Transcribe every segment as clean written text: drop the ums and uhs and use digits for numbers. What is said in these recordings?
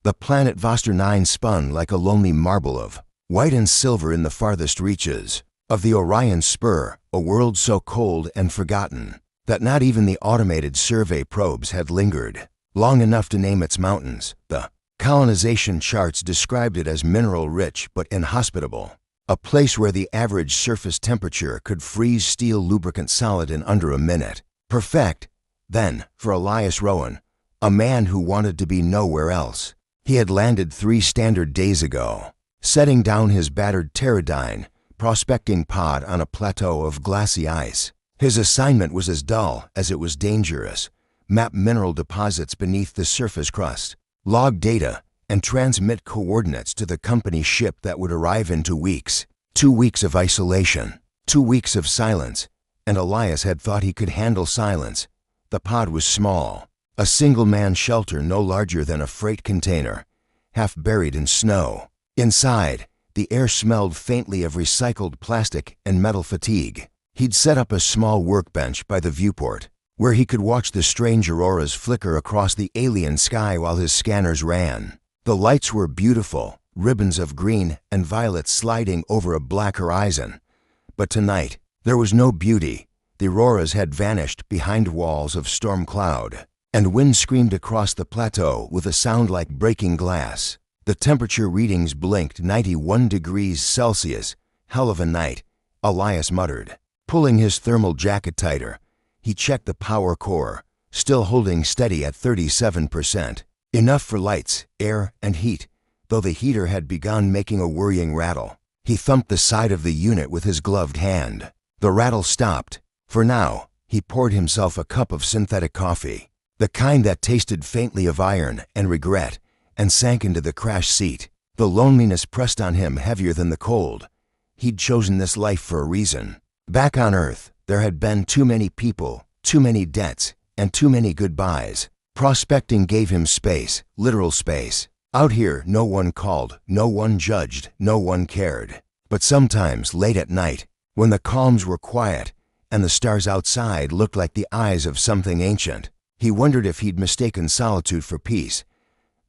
The planet Vostar 9 spun like a lonely marble of white and silver in the farthest reaches of the Orion Spur, a world so cold and forgotten that not even the automated survey probes had lingered long enough to name its mountains. The colonization charts described it as mineral-rich but inhospitable, a place where the average surface temperature could freeze steel lubricant solid in under a minute. Perfect, then, for Elias Rowan, a man who wanted to be nowhere else. He had landed 3 standard days ago, setting down his battered Pterodyne prospecting pod on a plateau of glassy ice. His assignment was as dull as it was dangerous. Map mineral deposits beneath the surface crust, log data, and transmit coordinates to the company ship that would arrive in 2 weeks. 2 weeks of isolation, 2 weeks of silence, and Elias had thought he could handle silence. The pod was small, a single-man shelter no larger than a freight container, half buried in snow. Inside, the air smelled faintly of recycled plastic and metal fatigue. He'd set up a small workbench by the viewport, where he could watch the strange auroras flicker across the alien sky while his scanners ran. The lights were beautiful, ribbons of green and violet sliding over a black horizon. But tonight, there was no beauty. The auroras had vanished behind walls of storm cloud, and wind screamed across the plateau with a sound like breaking glass. The temperature readings blinked 91 degrees Celsius. Hell of a night, Elias muttered. Pulling his thermal jacket tighter, he checked the power core, still holding steady at 37%. Enough for lights, air, and heat, though the heater had begun making a worrying rattle. He thumped the side of the unit with his gloved hand. The rattle stopped. For now, he poured himself a cup of synthetic coffee, the kind that tasted faintly of iron and regret, and sank into the crash seat. The loneliness pressed on him heavier than the cold. He'd chosen this life for a reason. Back on Earth, there had been too many people, too many debts, and too many goodbyes. Prospecting gave him space, literal space. Out here, no one called, no one judged, no one cared. But sometimes, late at night, when the calms were quiet and the stars outside looked like the eyes of something ancient, he wondered if he'd mistaken solitude for peace.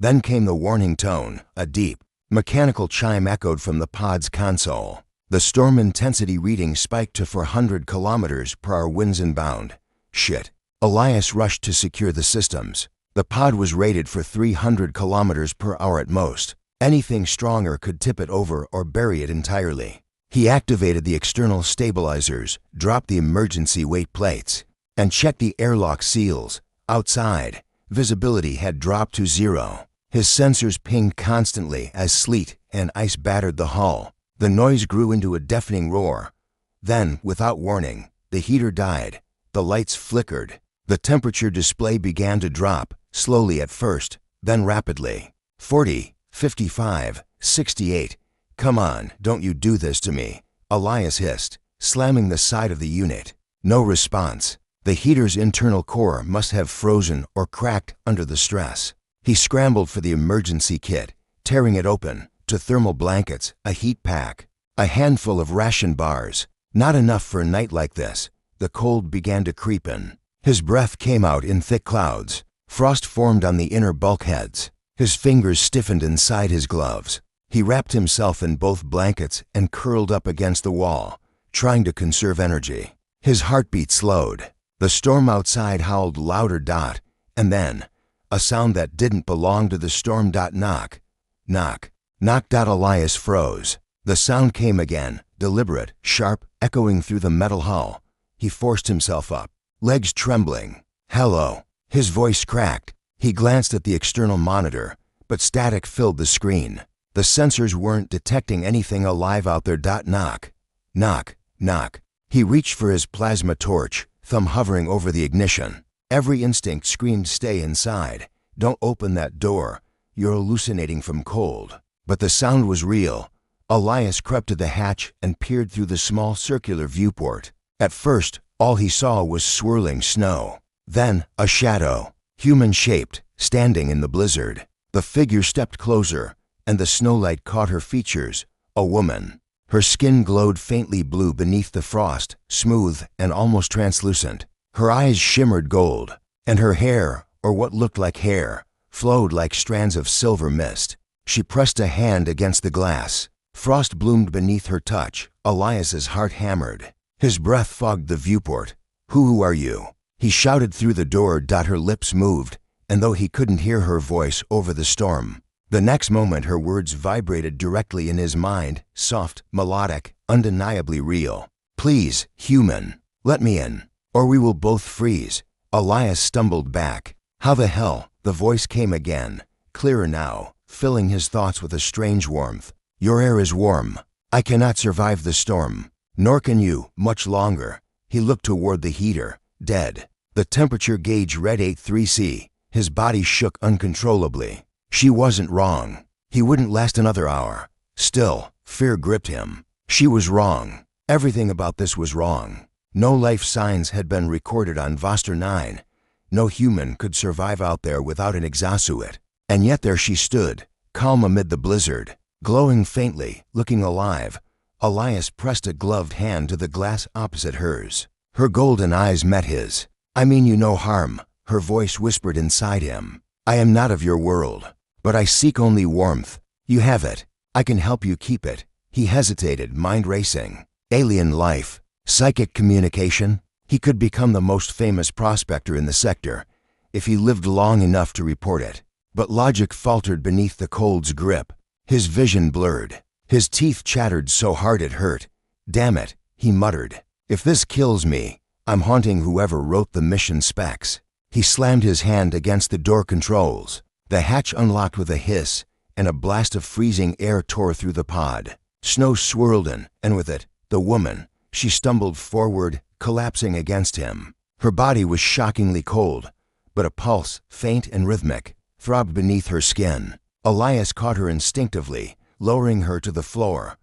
Then came the warning tone, a deep, mechanical chime echoed from the pod's console. The storm intensity reading spiked to 400 kilometers per hour winds inbound. Shit. Elias rushed to secure the systems. The pod was rated for 300 kilometers per hour at most. Anything stronger could tip it over or bury it entirely. He activated the external stabilizers, dropped the emergency weight plates, and checked the airlock seals. Outside, visibility had dropped to 0. His sensors pinged constantly as sleet and ice battered the hull. The noise grew into a deafening roar. Then, without warning, the heater died. The lights flickered. The temperature display began to drop, slowly at first, then rapidly. 40, 55, 68. Come on, don't you do this to me, Elias hissed, slamming the side of the unit. No response. The heater's internal core must have frozen or cracked under the stress. He scrambled for the emergency kit, tearing it open. To thermal blankets, a heat pack, a handful of ration bars. Not enough for a night like this. The cold began to creep in. His breath came out in thick clouds. Frost formed on the inner bulkheads. His fingers stiffened inside his gloves. He wrapped himself in both blankets and curled up against the wall, trying to conserve energy. His heartbeat slowed. The storm outside howled louder. And then, a sound that didn't belong to the storm. Knock. Knock. Knock. Elias froze. The sound came again, deliberate, sharp, echoing through the metal hull. He forced himself up, legs trembling. Hello. His voice cracked. He glanced at the external monitor, but static filled the screen. The sensors weren't detecting anything alive out there. Knock. Knock. Knock. He reached for his plasma torch, thumb hovering over the ignition. Every instinct screamed, stay inside. Don't open that door. You're hallucinating from cold. But the sound was real. Elias crept to the hatch and peered through the small circular viewport. At first, all he saw was swirling snow. Then, a shadow, human-shaped, standing in the blizzard. The figure stepped closer, and the snowlight caught her features. A woman. Her skin glowed faintly blue beneath the frost, smooth and almost translucent. Her eyes shimmered gold, and her hair, or what looked like hair, flowed like strands of silver mist. She pressed a hand against the glass. Frost bloomed beneath her touch. Elias's heart hammered. His breath fogged the viewport. Who are you? He shouted through the door. Her lips moved, and though he couldn't hear her voice over the storm, the next moment her words vibrated directly in his mind, soft, melodic, undeniably real. Please, human, let me in, or we will both freeze. Elias stumbled back. How the hell? The voice came again, clearer now, filling his thoughts with a strange warmth. Your air is warm. I cannot survive the storm. Nor can you, much longer. He looked toward the heater. Dead. The temperature gauge read 83°C. His body shook uncontrollably. She wasn't wrong. He wouldn't last another hour. Still, fear gripped him. She was wrong. Everything about this was wrong. No life signs had been recorded on Vostar 9. No human could survive out there without an exosuit. And yet there she stood, calm amid the blizzard, glowing faintly, looking alive. Elias pressed a gloved hand to the glass opposite hers. Her golden eyes met his. I mean you no harm, her voice whispered inside him. I am not of your world, but I seek only warmth. You have it. I can help you keep it. He hesitated, mind racing. Alien life, psychic communication. He could become the most famous prospector in the sector if he lived long enough to report it. But logic faltered beneath the cold's grip. His vision blurred. His teeth chattered so hard it hurt. Damn it, he muttered. If this kills me, I'm haunting whoever wrote the mission specs. He slammed his hand against the door controls. The hatch unlocked with a hiss, and a blast of freezing air tore through the pod. Snow swirled in, and with it, the woman. She stumbled forward, collapsing against him. Her body was shockingly cold, but a pulse, faint and rhythmic, throbbed beneath her skin. Elias caught her instinctively, lowering her to the floor.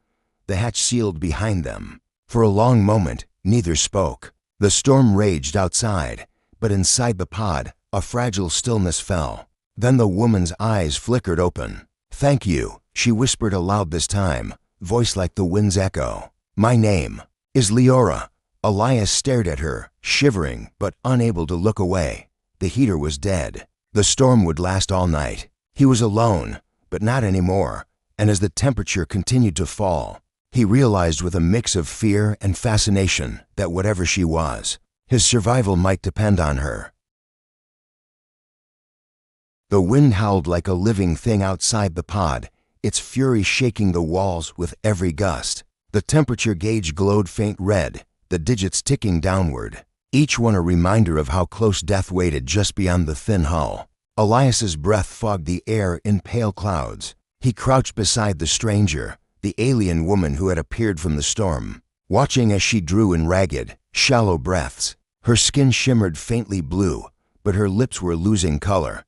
The hatch sealed behind them. For a long moment, neither spoke. The storm raged outside, but inside the pod, a fragile stillness fell. Then the woman's eyes flickered open. Thank you, she whispered aloud this time, voice like the wind's echo. My name is Leora. Elias stared at her, shivering but unable to look away. The heater was dead. The storm would last all night. He was alone, but not anymore, and as the temperature continued to fall, he realized with a mix of fear and fascination that whatever she was, his survival might depend on her. The wind howled like a living thing outside the pod, its fury shaking the walls with every gust. The temperature gauge glowed faint red, the digits ticking downward, each one a reminder of how close death waited just beyond the thin hull. Elias's breath fogged the air in pale clouds. He crouched beside the stranger, the alien woman who had appeared from the storm, watching as she drew in ragged, shallow breaths. Her skin shimmered faintly blue, but her lips were losing color.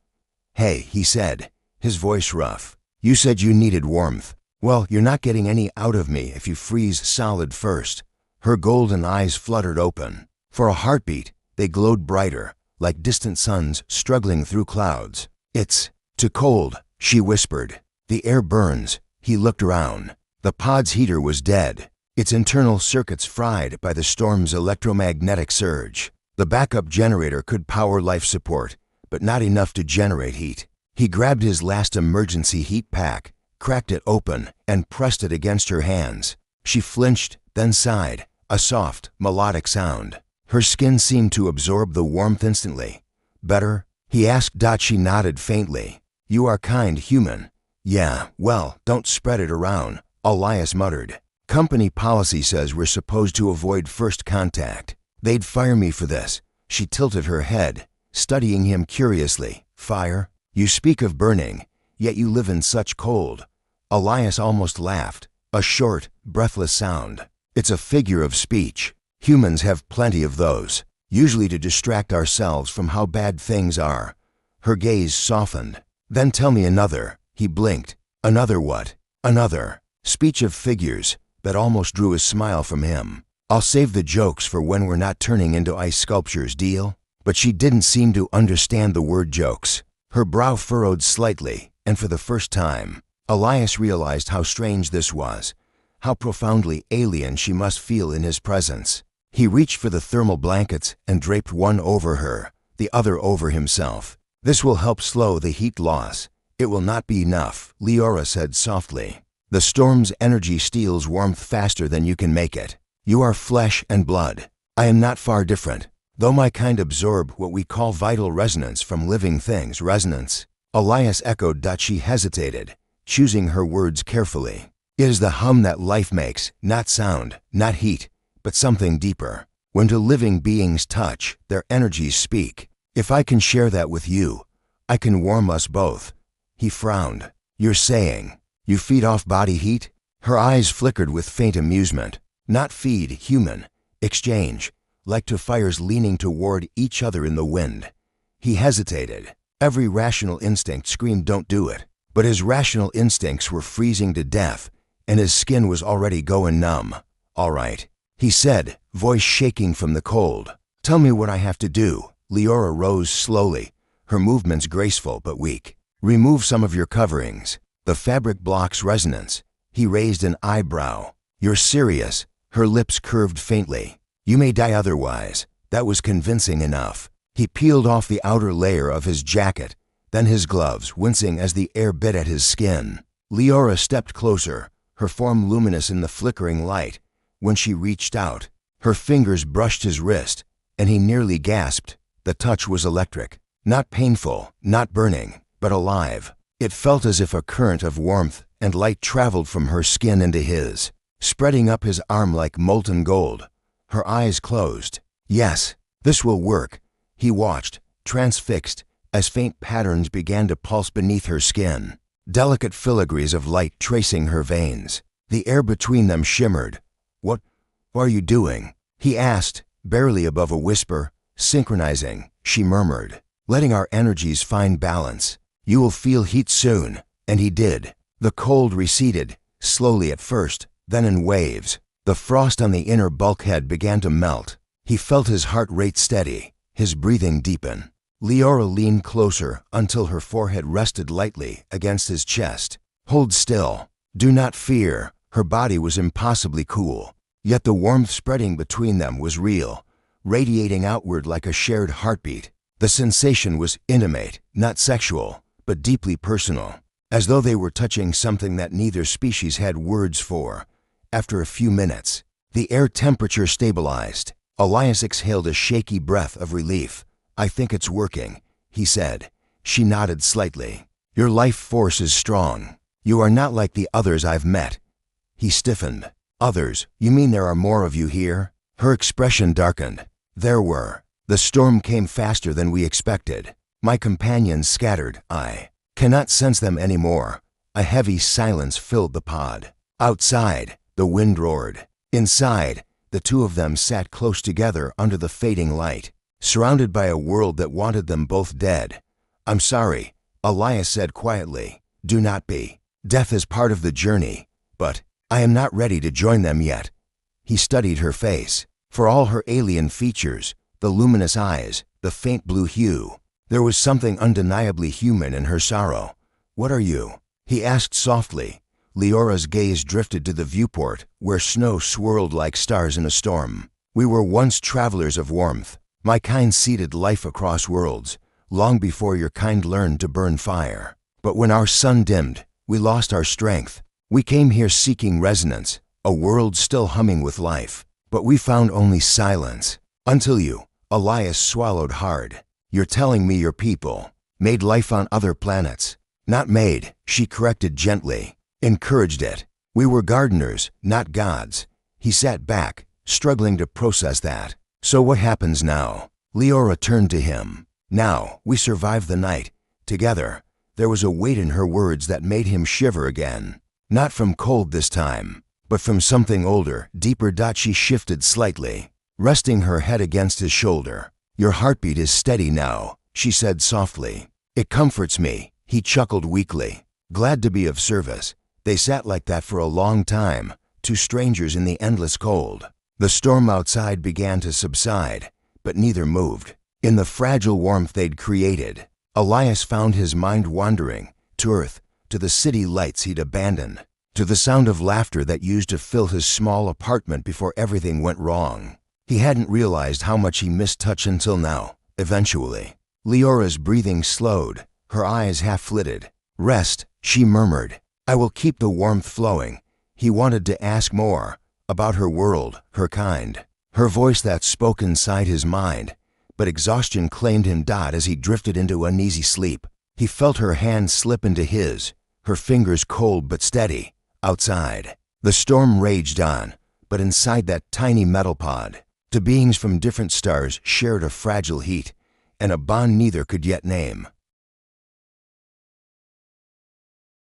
Hey, he said, his voice rough. You said you needed warmth. Well, you're not getting any out of me if you freeze solid first. Her golden eyes fluttered open. For a heartbeat, they glowed brighter, like distant suns struggling through clouds. It's too cold, she whispered. The air burns. He looked around. The pod's heater was dead, its internal circuits fried by the storm's electromagnetic surge. The backup generator could power life support, but not enough to generate heat. He grabbed his last emergency heat pack, cracked it open, and pressed it against her hands. She flinched, then sighed, a soft, melodic sound. Her skin seemed to absorb the warmth instantly. Better? He asked. She nodded faintly. You are kind, human. Yeah, well, don't spread it around, Elias muttered. Company policy says we're supposed to avoid first contact. They'd fire me for this. She tilted her head, studying him curiously. Fire? You speak of burning, yet you live in such cold. Elias almost laughed, a short, breathless sound. It's a figure of speech. Humans have plenty of those, usually to distract ourselves from how bad things are. Her gaze softened. Then tell me another. He blinked. Another what? Another. Speech of figures that almost drew a smile from him. I'll save the jokes for when we're not turning into ice sculptures, deal? But she didn't seem to understand the word jokes. Her brow furrowed slightly, and for the first time, Elias realized how strange this was, how profoundly alien she must feel in his presence. He reached for the thermal blankets and draped one over her, the other over himself. This will help slow the heat loss. It will not be enough, Leora said softly. The storm's energy steals warmth faster than you can make it. You are flesh and blood. I am not far different, though my kind absorb what we call vital resonance from living things. Resonance? Elias echoed. She hesitated, choosing her words carefully. It is the hum that life makes, not sound, not heat, but something deeper. When two living beings touch, their energies speak. If I can share that with you, I can warm us both. He frowned. You're saying you feed off body heat? Her eyes flickered with faint amusement. Not feed, human. Exchange, like two fires leaning toward each other in the wind. He hesitated. Every rational instinct screamed, don't do it. But his rational instincts were freezing to death, and his skin was already going numb. All right, he said, voice shaking from the cold. Tell me what I have to do. Leora rose slowly, her movements graceful but weak. Remove some of your coverings. The fabric blocks resonance. He raised an eyebrow. You're serious? Her lips curved faintly. You may die otherwise. That was convincing enough. He peeled off the outer layer of his jacket, then his gloves, wincing as the air bit at his skin. Leora stepped closer, her form luminous in the flickering light. When she reached out, her fingers brushed his wrist, and he nearly gasped. The touch was electric. Not painful, not burning, but alive. It felt as if a current of warmth and light traveled from her skin into his, spreading up his arm like molten gold. Her eyes closed. Yes, this will work. He watched, transfixed, as faint patterns began to pulse beneath her skin, delicate filigrees of light tracing her veins. The air between them shimmered. What are you doing? He asked, barely above a whisper. Synchronizing, she murmured, letting our energies find balance. You will feel heat soon. And he did. The cold receded, slowly at first, then in waves. The frost on the inner bulkhead began to melt. He felt his heart rate steady, his breathing deepen. Leora leaned closer until her forehead rested lightly against his chest. Hold still. Do not fear. Her body was impossibly cool, yet the warmth spreading between them was real, radiating outward like a shared heartbeat. The sensation was intimate, not sexual, but deeply personal, as though they were touching something that neither species had words for. After a few minutes, the air temperature stabilized. Elias exhaled a shaky breath of relief. I think it's working, he said. She nodded slightly. Your life force is strong. You are not like the others I've met. He stiffened. Others? You mean there are more of you here? Her expression darkened. There were. The storm came faster than we expected. My companions scattered. I cannot sense them anymore. A heavy silence filled the pod. Outside, the wind roared. Inside, the two of them sat close together under the fading light, surrounded by a world that wanted them both dead. I'm sorry, Elias said quietly. Do not be. Death is part of the journey, but I am not ready to join them yet. He studied her face. For all her alien features, the luminous eyes, the faint blue hue, there was something undeniably human in her sorrow. What are you? He asked softly. Leora's gaze drifted to the viewport, where snow swirled like stars in a storm. We were once travelers of warmth. My kind seeded life across worlds, long before your kind learned to burn fire. But when our sun dimmed, we lost our strength. We came here seeking resonance, a world still humming with life. But we found only silence. Until you, Elias swallowed hard. You're telling me your people made life on other planets? Not made, she corrected gently. Encouraged it. We were gardeners, not gods. He sat back, struggling to process that. So what happens now? Leora turned to him. Now, we survived the night. Together. There was a weight in her words that made him shiver again. Not from cold this time, but from something older, deeper. She shifted slightly, resting her head against his shoulder. Your heartbeat is steady now, she said softly. It comforts me. He chuckled weakly. Glad to be of service. They sat like that for a long time, two strangers in the endless cold. The storm outside began to subside, but neither moved. In the fragile warmth they'd created, Elias found his mind wandering, to earth, to the city lights he'd abandoned, to the sound of laughter that used to fill his small apartment before everything went wrong. He hadn't realized how much he missed touch until now. Eventually, Leora's breathing slowed, her eyes half-flitted. Rest, she murmured. I will keep the warmth flowing. He wanted to ask more, about her world, her kind. Her voice that spoke inside his mind, but exhaustion claimed him as he drifted into uneasy sleep. He felt her hand slip into his, her fingers cold but steady. Outside, the storm raged on, but inside that tiny metal pod, two beings from different stars shared a fragile heat, and a bond neither could yet name.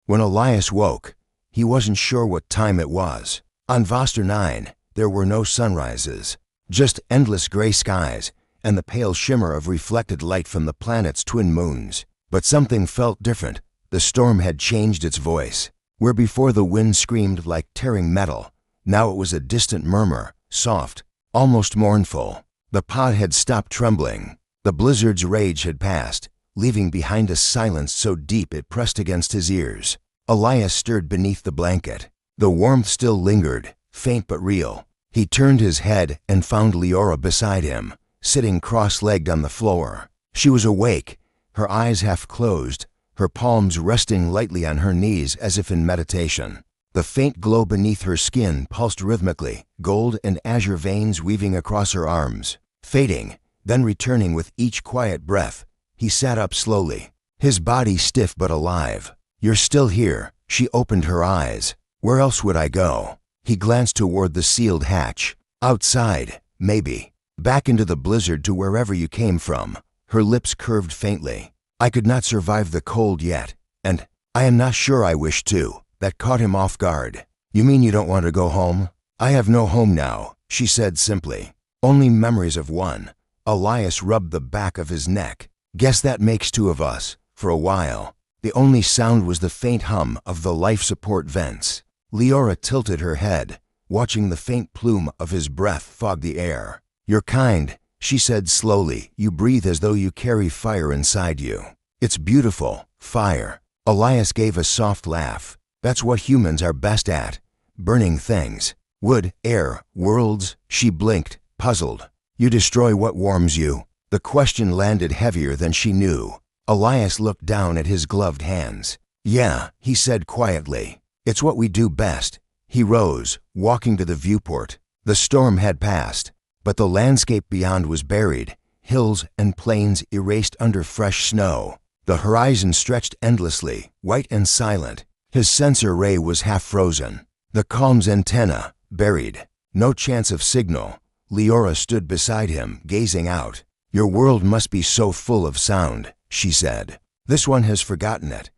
When Elias woke, he wasn't sure what time it was. On Voster 9, there were no sunrises, just endless gray skies and the pale shimmer of reflected light from the planet's twin moons. But something felt different. The storm had changed its voice. Where before the wind screamed like tearing metal, now it was a distant murmur, soft, almost mournful. The pod had stopped trembling. The blizzard's rage had passed, leaving behind a silence so deep it pressed against his ears. Elias stirred beneath the blanket. The warmth still lingered, faint but real. He turned his head and found Leora beside him, sitting cross-legged on the floor. She was awake, her eyes half closed, her palms resting lightly on her knees as if in meditation. The faint glow beneath her skin pulsed rhythmically, gold and azure veins weaving across her arms. Fading, then returning with each quiet breath, he sat up slowly, his body stiff but alive. You're still here. She opened her eyes. Where else would I go? He glanced toward the sealed hatch. Outside, maybe. Back into the blizzard to wherever you came from. Her lips curved faintly. I could not survive the cold yet, and I am not sure I wish to. That caught him off guard. You mean you don't want to go home? I have no home now, she said simply. Only memories of one. Elias rubbed the back of his neck. Guess that makes two of us, for a while. The only sound was the faint hum of the life support vents. Leora tilted her head, watching the faint plume of his breath fog the air. You're kind, she said slowly. You breathe as though you carry fire inside you. It's beautiful, fire. Elias gave a soft laugh. That's what humans are best at. Burning things. Wood, air, worlds. She blinked, puzzled. You destroy what warms you. The question landed heavier than she knew. Elias looked down at his gloved hands. Yeah, he said quietly. It's what we do best. He rose, walking to the viewport. The storm had passed, but the landscape beyond was buried, hills and plains erased under fresh snow. The horizon stretched endlessly, white and silent. His sensor ray was half frozen. The calm's antenna, buried. No chance of signal. Leora stood beside him, gazing out. Your world must be so full of sound, she said. This one has forgotten it.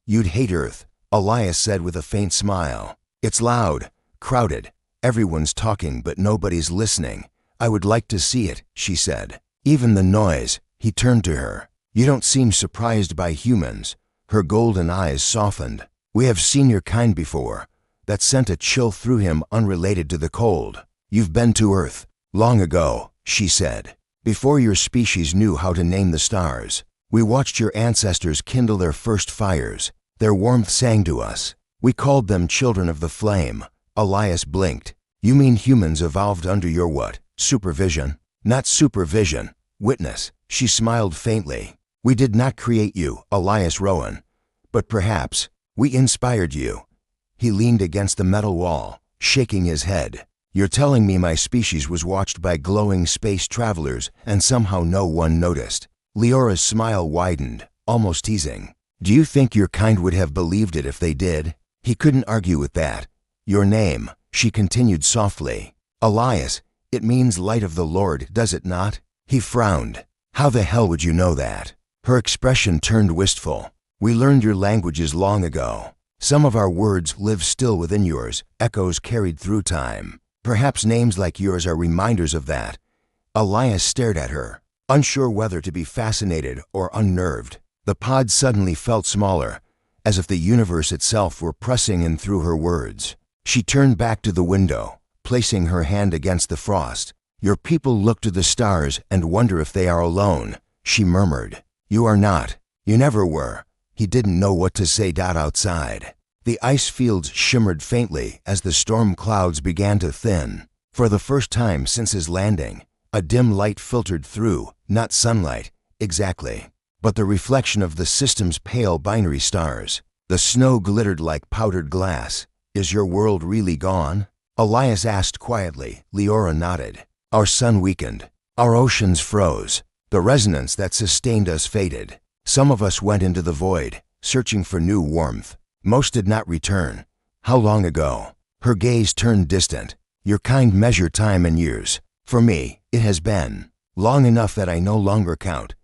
You'd hate Earth, Elias said with a faint smile. It's loud, crowded. Everyone's talking but nobody's listening. I would like to see it, she said. Even the noise. He turned to her. You don't seem surprised by humans. Her golden eyes softened. We have seen your kind before. That sent a chill through him unrelated to the cold. You've been to Earth. Long ago, she said. Before your species knew how to name the stars. We watched your ancestors kindle their first fires. Their warmth sang to us. We called them children of the flame. Elias blinked. You mean humans evolved under your what? Supervision? Not supervision. Witness. She smiled faintly. We did not create you, Elias Rowan. But perhaps we inspired you. He leaned against the metal wall, shaking his head. You're telling me my species was watched by glowing space travelers and somehow no one noticed. Leora's smile widened, almost teasing. Do you think your kind would have believed it if they did? He couldn't argue with that. Your name, she continued softly. Elias, it means light of the Lord, does it not? He frowned. How the hell would you know that? Her expression turned wistful. We learned your languages long ago. Some of our words live still within yours, echoes carried through time. Perhaps names like yours are reminders of that. Elias stared at her, unsure whether to be fascinated or unnerved. The pod suddenly felt smaller, as if the universe itself were pressing in through her words. She turned back to the window, placing her hand against the frost. Your people look to the stars and wonder if they are alone, she murmured. You are not. You never were. He didn't know what to say. Outside. The ice fields shimmered faintly as the storm clouds began to thin. For the first time since his landing, a dim light filtered through, not sunlight. exactly. But the reflection of the system's pale binary stars. The snow glittered like powdered glass. Is your world really gone? Elias asked quietly. Leora nodded. Our sun weakened. Our oceans froze. The resonance that sustained us faded. Some of us went into the void, searching for new warmth. Most did not return. How long ago? Her gaze turned distant. Your kind measure time in years. For me, it has been long enough that I no longer count.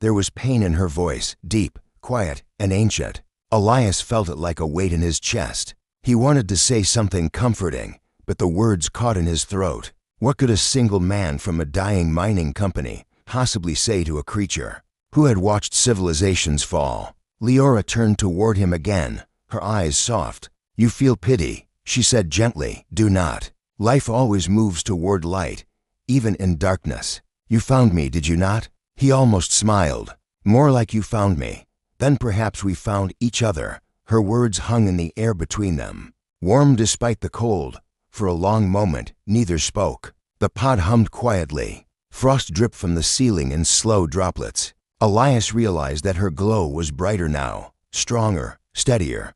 There was pain in her voice, deep, quiet, and ancient. Elias felt it like a weight in his chest. He wanted to say something comforting, but the words caught in his throat. What could a single man from a dying mining company possibly say to a creature who had watched civilizations fall? Leora turned toward him again, her eyes soft. You feel pity, she said gently. Do not. Life always moves toward light, even in darkness. You found me, did you not? He almost smiled. More like you found me. Then perhaps we found each other. Her words hung in the air between them, warm despite the cold. For a long moment, neither spoke. The pod hummed quietly. Frost dripped from the ceiling in slow droplets. Elias realized that her glow was brighter now, stronger, steadier.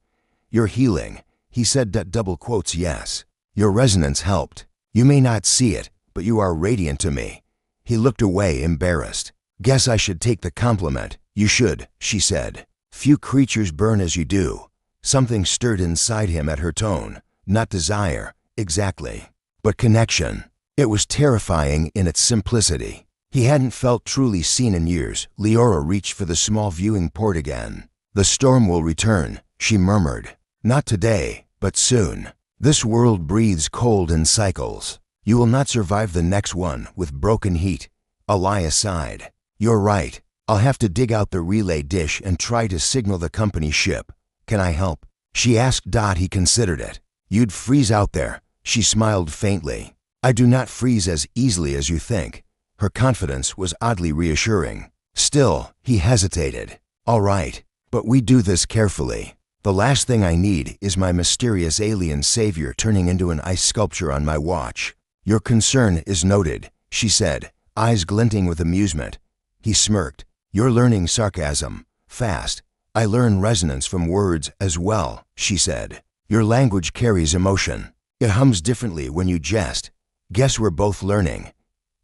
You're healing, he said. Double quotes, yes. Your resonance helped. You may not see it, but you are radiant to me. He looked away, embarrassed. Guess I should take the compliment. You should, she said. Few creatures burn as you do. Something stirred inside him at her tone. Not desire, exactly, but connection. It was terrifying in its simplicity. He hadn't felt truly seen in years. Leora reached for the small viewing port again. The storm will return, she murmured. Not today, but soon. This world breathes cold in cycles. You will not survive the next one with broken heat. Elias sighed. You're right. I'll have to dig out the relay dish and try to signal the company ship. Can I help? She asked. He considered it. You'd freeze out there, she smiled faintly. I do not freeze as easily as you think. Her confidence was oddly reassuring. Still, he hesitated. All right, but we do this carefully. The last thing I need is my mysterious alien savior turning into an ice sculpture on my watch. Your concern is noted, she said, eyes glinting with amusement. He smirked. You're learning sarcasm. Fast. I learn resonance from words as well, she said. Your language carries emotion. It hums differently when you jest. Guess we're both learning.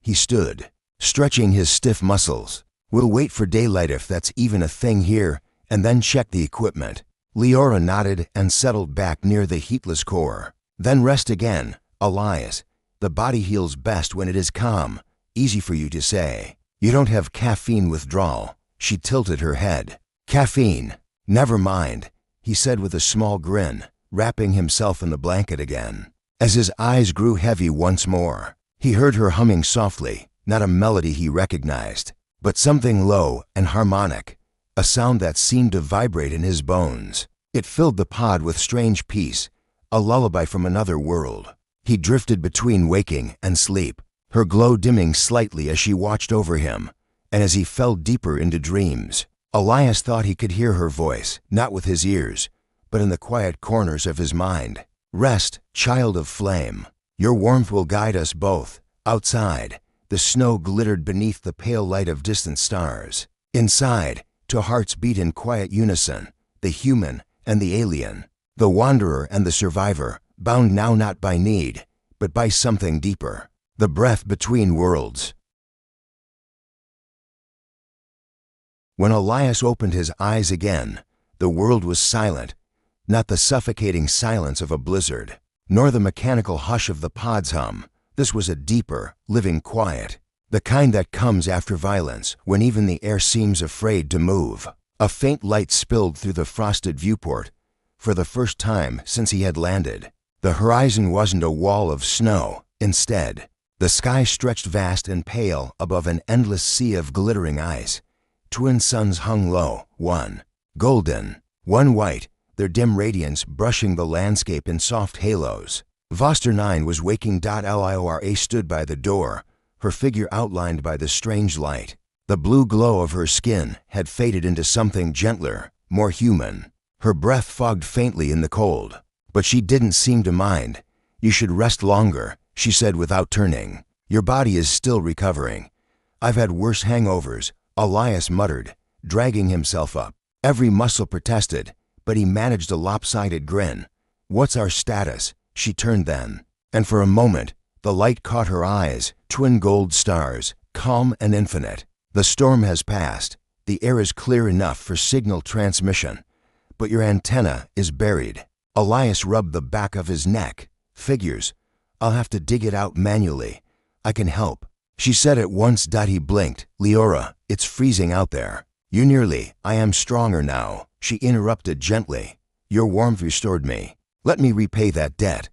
He stood, stretching his stiff muscles. We'll wait for daylight if that's even a thing here, and then check the equipment. Leora nodded and settled back near the heatless core. Then rest again, Elias. The body heals best when it is calm. Easy for you to say. You don't have caffeine withdrawal. She tilted her head. Caffeine. Never mind, he said with a small grin, wrapping himself in the blanket again. As his eyes grew heavy once more, he heard her humming softly, not a melody he recognized, but something low and harmonic, a sound that seemed to vibrate in his bones. It filled the pod with strange peace, a lullaby from another world. He drifted between waking and sleep, her glow dimming slightly as she watched over him, and as he fell deeper into dreams. Elias thought he could hear her voice, not with his ears, but in the quiet corners of his mind. Rest, child of flame. Your warmth will guide us both. Outside, the snow glittered beneath the pale light of distant stars. Inside, two hearts beat in quiet unison, the human and the alien, the wanderer and the survivor, bound now not by need, but by something deeper, the breath between worlds. When Elias opened his eyes again, the world was silent, not the suffocating silence of a blizzard, nor the mechanical hush of the pod's hum. This was a deeper, living quiet, the kind that comes after violence, when even the air seems afraid to move. A faint light spilled through the frosted viewport, for the first time since he had landed. The horizon wasn't a wall of snow. Instead, the sky stretched vast and pale above an endless sea of glittering ice. Twin suns hung low, one golden, one white, their dim radiance brushing the landscape in soft halos. Voster 9 was waking. Liora stood by the door, her figure outlined by the strange light. The blue glow of her skin had faded into something gentler, more human. Her breath fogged faintly in the cold, but she didn't seem to mind. You should rest longer, she said without turning. Your body is still recovering. I've had worse hangovers, Elias muttered, dragging himself up. Every muscle protested, but he managed a lopsided grin. "What's our status?" She turned then, and for a moment, the light caught her eyes, twin gold stars, calm and infinite. "The storm has passed. The air is clear enough for signal transmission, but your antenna is buried." Elias rubbed the back of his neck. "Figures. I'll have to dig it out manually. I can help." She said at once. He blinked. "Leora, it's freezing out there." "You nearly. I am stronger now," she interrupted gently. "Your warmth restored me. Let me repay that debt."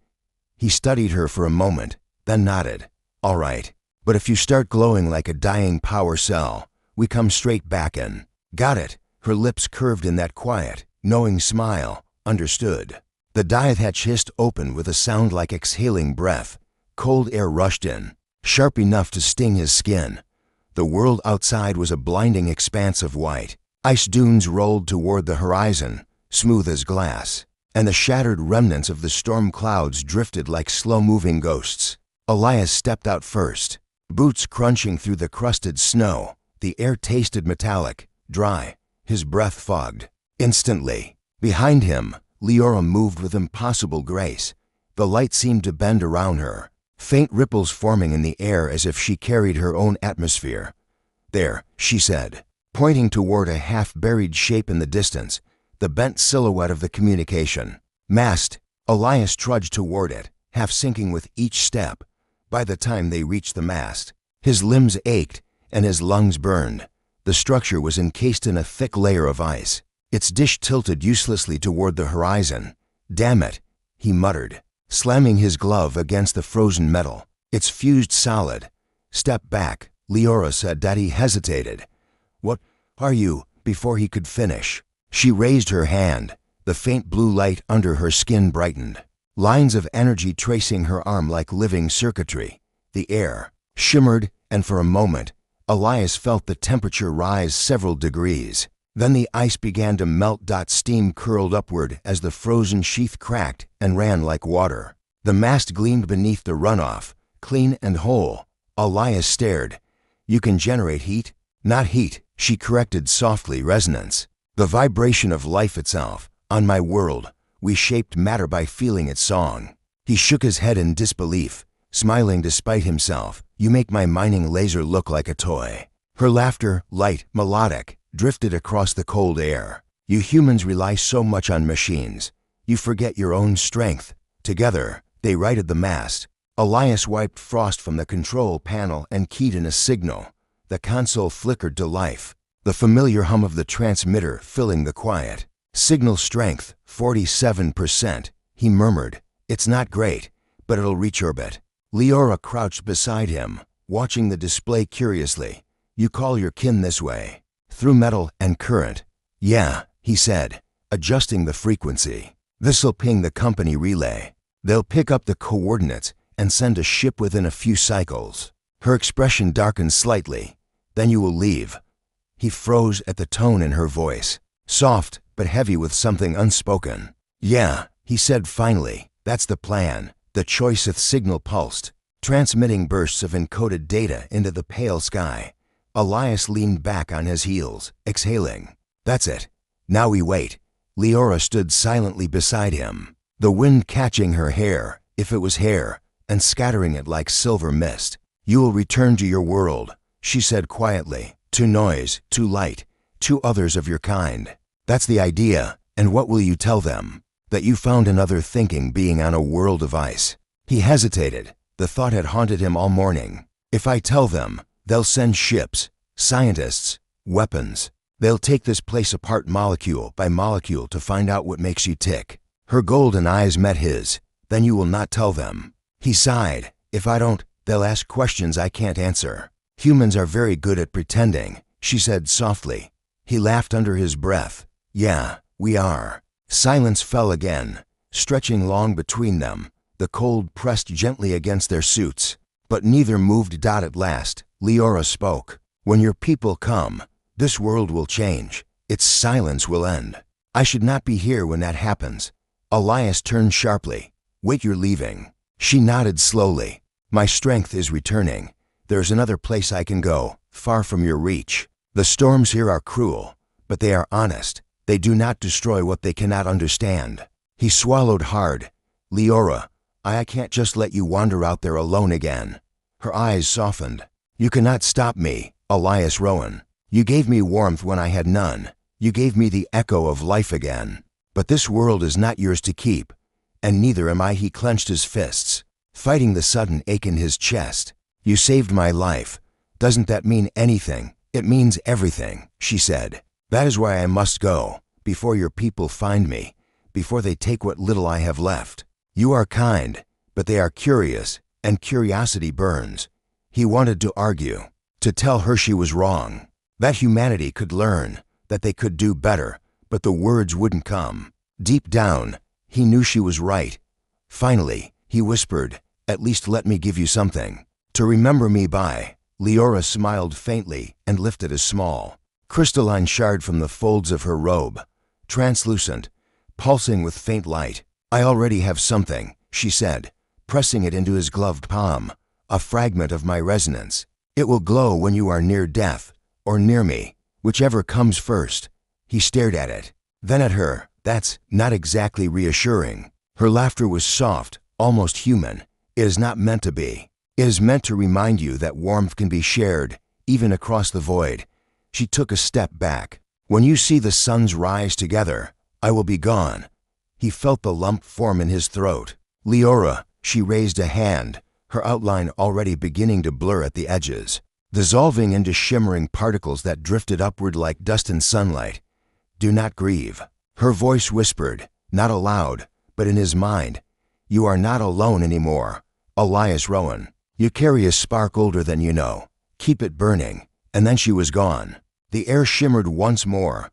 He studied her for a moment, then nodded. "All right. But if you start glowing like a dying power cell, we come straight back in." "Got it." Her lips curved in that quiet, knowing smile. "Understood." The dive hatch hissed open with a sound like exhaling breath. Cold air rushed in, sharp enough to sting his skin. The world outside was a blinding expanse of white. Ice dunes rolled toward the horizon, smooth as glass, and the shattered remnants of the storm clouds drifted like slow-moving ghosts. Elias stepped out first, boots crunching through the crusted snow. The air tasted metallic, dry, his breath fogged. Instantly, behind him, Leora moved with impossible grace. The light seemed to bend around her, faint ripples forming in the air as if she carried her own atmosphere. "There," she said, pointing toward a half-buried shape in the distance, the bent silhouette of the communication mast. Elias trudged toward it, half sinking with each step. By the time they reached the mast, his limbs ached and his lungs burned. The structure was encased in a thick layer of ice. Its dish tilted uselessly toward the horizon. "Damn it," he muttered, slamming his glove against the frozen metal. "It's fused solid." "Step back," Leora said. He hesitated. "What are you?" Before he could finish, she raised her hand. The faint blue light under her skin brightened, lines of energy tracing her arm like living circuitry. The air shimmered, and for a moment, Elias felt the temperature rise several degrees. Then the ice began to melt. Steam curled upward as the frozen sheath cracked and ran like water. The mast gleamed beneath the runoff, clean and whole. Elias stared. "You can generate heat?" "Not heat," she corrected softly. "Resonance. The vibration of life itself. On my world, we shaped matter by feeling its song." He shook his head in disbelief, smiling despite himself. "You make my mining laser look like a toy." Her laughter, light, melodic, drifted across the cold air. "You humans rely so much on machines. You forget your own strength." Together, they righted the mast. Elias wiped frost from the control panel and keyed in a signal. The console flickered to life, the familiar hum of the transmitter filling the quiet. "Signal strength, 47%, he murmured. "It's not great, but it'll reach orbit." Leora crouched beside him, watching the display curiously. "You call your kin this way?" "Through metal and current." "Yeah," he said, adjusting the frequency. "This'll ping the company relay. They'll pick up the coordinates and send a ship within a few cycles." Her expression darkened slightly. "Then you will leave." He froze at the tone in her voice, soft but heavy with something unspoken. "Yeah," he said finally, "that's the plan." The Choiceth signal pulsed, transmitting bursts of encoded data into the pale sky. Elias leaned back on his heels, exhaling. "That's it. Now we wait." Leora stood silently beside him, the wind catching her hair, if it was hair, and scattering it like silver mist. "You will return to your world," she said quietly. "To noise, to light, to others of your kind." "That's the idea. And what will you tell them?" "That you found another thinking being on a world of ice." He hesitated. The thought had haunted him all morning. "If I tell them, they'll send ships, scientists, weapons. They'll take this place apart molecule by molecule to find out what makes you tick." Her golden eyes met his. "Then you will not tell them." He sighed. "If I don't, they'll ask questions I can't answer." "Humans are very good at pretending," she said softly. He laughed under his breath. "Yeah, we are." Silence fell again, stretching long between them. The cold pressed gently against their suits, but neither moved. At last, Leora spoke. "When your people come, this world will change. Its silence will end. I should not be here when that happens." Elias turned sharply. "Wait, you're leaving." She nodded slowly. "My strength is returning. There's another place I can go, far from your reach." The storms here are cruel, but they are honest. They do not destroy what they cannot understand. He swallowed hard. Leora, I can't just let you wander out there alone again. Her eyes softened. You cannot stop me, Elias Rowan. You gave me warmth when I had none. You gave me the echo of life again. But this world is not yours to keep, and neither am I. He clenched his fists, fighting the sudden ache in his chest. You saved my life. Doesn't that mean anything? It means everything, she said. That is why I must go, before your people find me, before they take what little I have left. You are kind, but they are curious, and curiosity burns. He wanted to argue, to tell her she was wrong, that humanity could learn, that they could do better, but the words wouldn't come. Deep down, he knew she was right. Finally, he whispered, at least let me give you something to remember me by. Leora smiled faintly and lifted a small, crystalline shard from the folds of her robe, translucent, pulsing with faint light. I already have something, she said, pressing it into his gloved palm, a fragment of my resonance. It will glow when you are near death, or near me, whichever comes first. He stared at it, then at her. That's not exactly reassuring. Her laughter was soft, almost human. It is not meant to be. It is meant to remind you that warmth can be shared, even across the void. She took a step back. When you see the suns rise together, I will be gone. He felt the lump form in his throat. Leora, she raised a hand, her outline already beginning to blur at the edges, dissolving into shimmering particles that drifted upward like dust in sunlight. Do not grieve. Her voice whispered, not aloud, but in his mind. You are not alone anymore, Elias Rowan. You carry a spark older than you know. Keep it burning. And then she was gone. The air shimmered once more,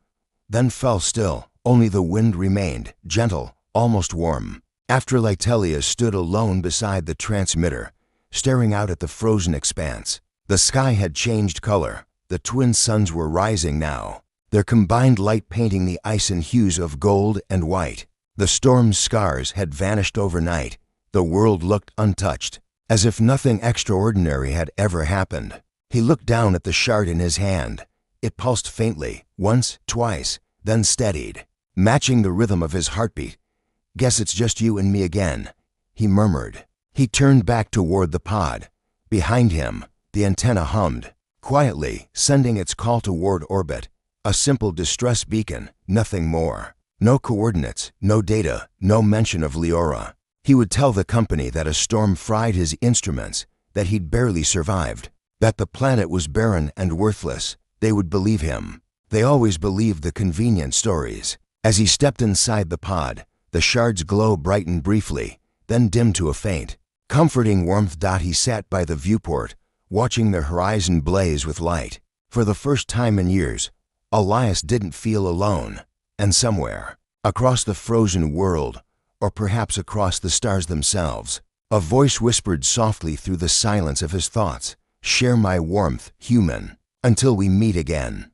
then fell still. Only the wind remained, gentle, almost warm. After Lytelia stood alone beside the transmitter, staring out at the frozen expanse. The sky had changed color. The twin suns were rising now, their combined light painting the ice in hues of gold and white. The storm's scars had vanished overnight. The world looked untouched, as if nothing extraordinary had ever happened. He looked down at the shard in his hand. It pulsed faintly, once, twice, then steadied, matching the rhythm of his heartbeat. Guess it's just you and me again, he murmured. He turned back toward the pod. Behind him, the antenna hummed, quietly, sending its call toward orbit. A simple distress beacon, nothing more. No coordinates, no data, no mention of Leora. He would tell the company that a storm fried his instruments, that he'd barely survived, that the planet was barren and worthless. They would believe him. They always believed the convenient stories. As he stepped inside the pod, the shard's glow brightened briefly, then dimmed to a faint, comforting warmth. He sat by the viewport, watching the horizon blaze with light. For the first time in years, Elias didn't feel alone. And somewhere, across the frozen world, or perhaps across the stars themselves, a voice whispered softly through the silence of his thoughts, "Share my warmth, human, until we meet again."